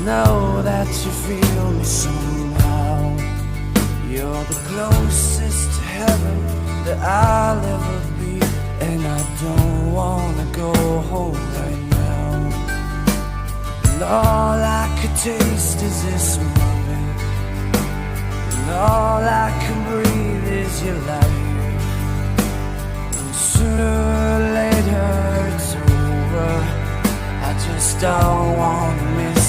know that you feel me somehow. You're the closest to heaven that I'll ever be, and I don't wanna go home right now. And all I could taste is this moment, and all I can breathe is your light. And sooner or later it's over, I just don't wanna miss